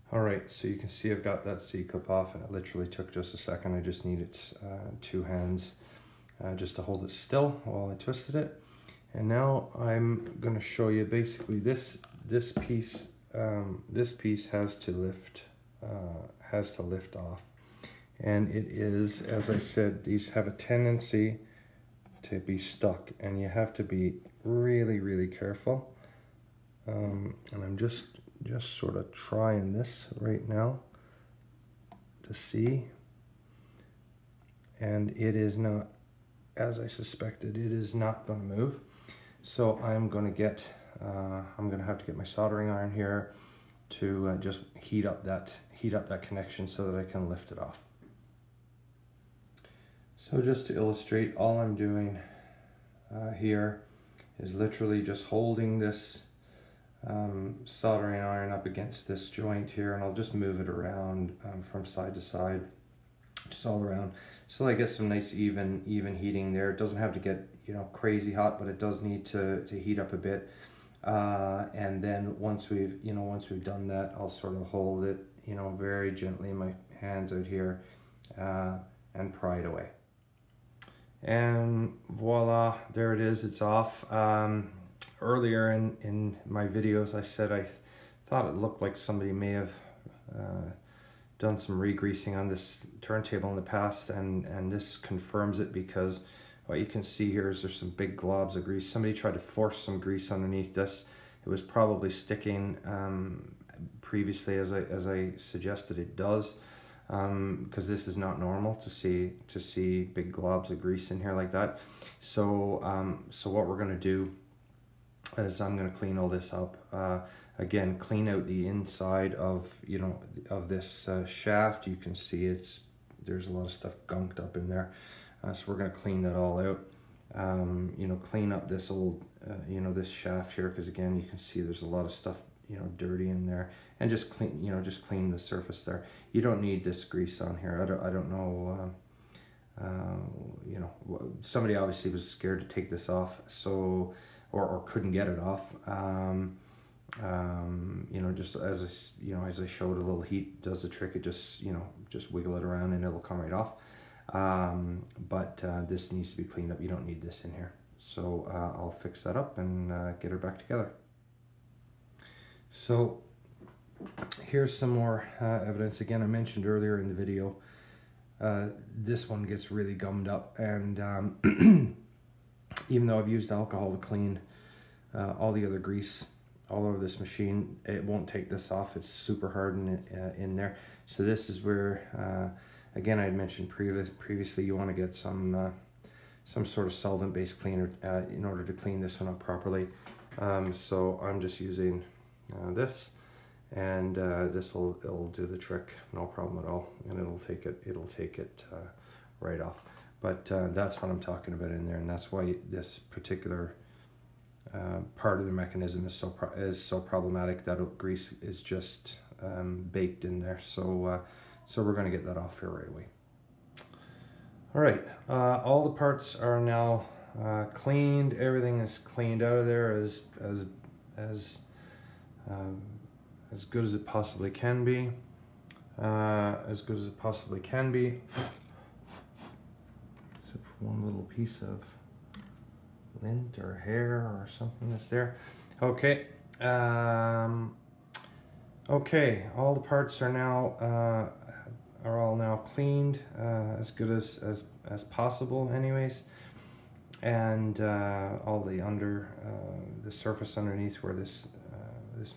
All right, so you can see I've got that C-clip off, and it literally took just a second. I just needed 2 hands just to hold it still while I twisted it. And now I'm going to show you basically this piece. This piece has to lift off, and it is, as I said, these have a tendency to be stuck, and you have to be really careful. And I'm just sort of trying this right now to see, and it is not, as I suspected, it is not going to move. So I'm going to get I'm going to have to get my soldering iron here to just heat up that connection so that I can lift it off. So just to illustrate, all I'm doing here is literally just holding this soldering iron up against this joint here, and I'll just move it around from side to side, just all around, so I get some nice even heating there. It doesn't have to get, you know, crazy hot, but it does need to heat up a bit. And then once we've done that, I'll sort of hold it, you know, very gently in my hands out here, and pry it away. And voila, there it is, it's off. Earlier in my videos, I said I thought it looked like somebody may have done some re-greasing on this turntable in the past, and this confirms it, because what you can see here is there's some big globs of grease. Somebody tried to force some grease underneath this. It was probably sticking previously, as I suggested it does, because this is not normal to see big globs of grease in here like that. So so what we're going to do is I'm going to clean all this up. Again, clean out the inside of, you know, of this shaft. You can see there's a lot of stuff gunked up in there. So we're going to clean that all out. You know, clean up this old, you know, this shaft here, because again, you can see there's a lot of stuff, you know, dirty in there, and just clean, you know, just clean the surface there. You don't need this grease on here. I don't know. You know, somebody obviously was scared to take this off, so or couldn't get it off. You know, just as I showed, a little heat does the trick. It just, you know, just wiggle it around and it'll come right off. But this needs to be cleaned up. You don't need this in here. So I'll fix that up and get her back together. So here's some more evidence. Again, I mentioned earlier in the video, this one gets really gummed up, and even though I've used alcohol to clean all the other grease all over this machine, it won't take this off. It's super hard in there. So this is where, again, I had mentioned previously, you want to get some sort of solvent-based cleaner in order to clean this one up properly. So I'm just using this, and it'll do the trick, no problem at all, and it'll take it right off. But that's what I'm talking about in there, and that's why this particular part of the mechanism is so problematic. That grease is just baked in there. So so we're going to get that off here right away. All right, all the parts are now cleaned. Everything is cleaned out of there as good as it possibly can be. As good as it possibly can be. Except for one little piece of lint or hair or something that's there. Okay. Okay, all the parts are now all now cleaned as good as possible anyways, and all the surface underneath where this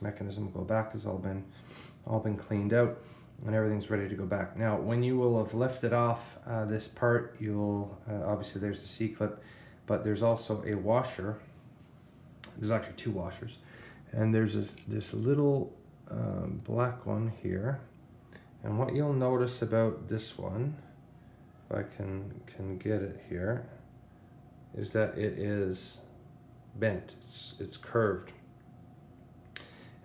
mechanism will go back has all been cleaned out, and everything's ready to go back. Now when you will have lifted off this part, you'll obviously there's the C-clip, but there's also a washer. There's actually 2 washers, and there's this little black one here. And what you'll notice about this one, if I can get it here, is that it is bent. It's curved,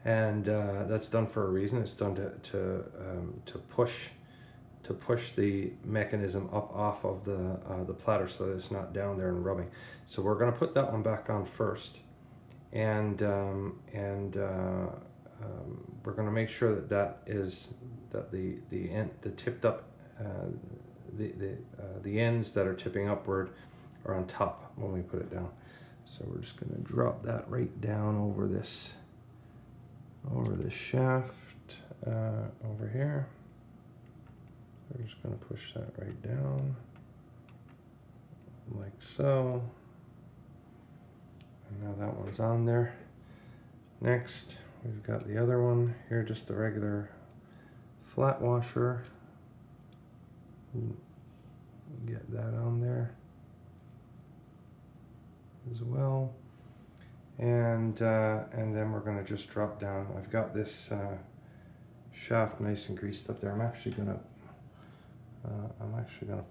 and that's done for a reason. It's done to push the mechanism up off of the platter so that it's not down there and rubbing. So we're going to put that one back on first, and we're going to make sure that the tipped up the ends that are tipping upward are on top when we put it down. So we're just going to drop that right down over this shaft over here. We're just going to push that right down like so. And now that one's on there. Next, we've got the other one here, just a regular flat washer. Get that on there as well. And then we're going to just drop down. I've got this shaft nice and greased up there. I'm actually going to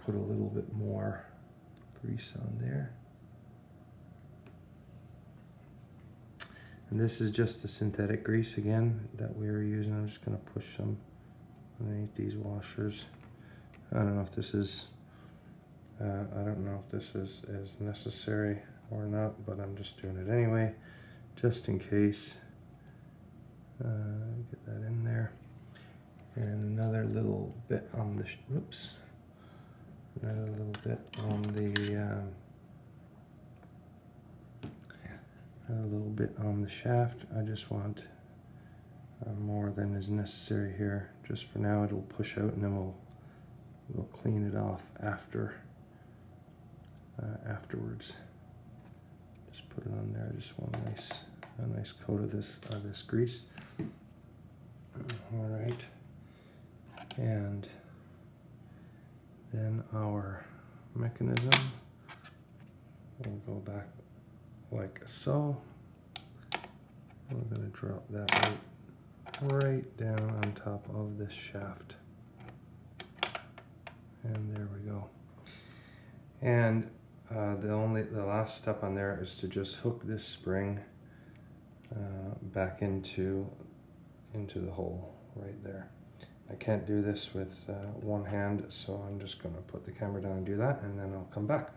put a little bit more grease on there. And this is just the synthetic grease again that we were using. I'm just going to push some underneath these washers. I don't know if this is necessary or not, but I'm just doing it anyway, just in case. Get that in there. And another little bit on the, another little bit on the, a little bit on the shaft. I just want more than is necessary here. Just for now, it'll push out, and then we'll clean it off afterwards. Just put it on there. I just want a nice coat of this grease. All right, and then our mechanism will go back like so. We're going to drop that right down on top of this shaft. And there we go. And the last step on there is to just hook this spring back into the hole right there. I can't do this with one hand, so I'm just going to put the camera down and do that, and then I'll come back.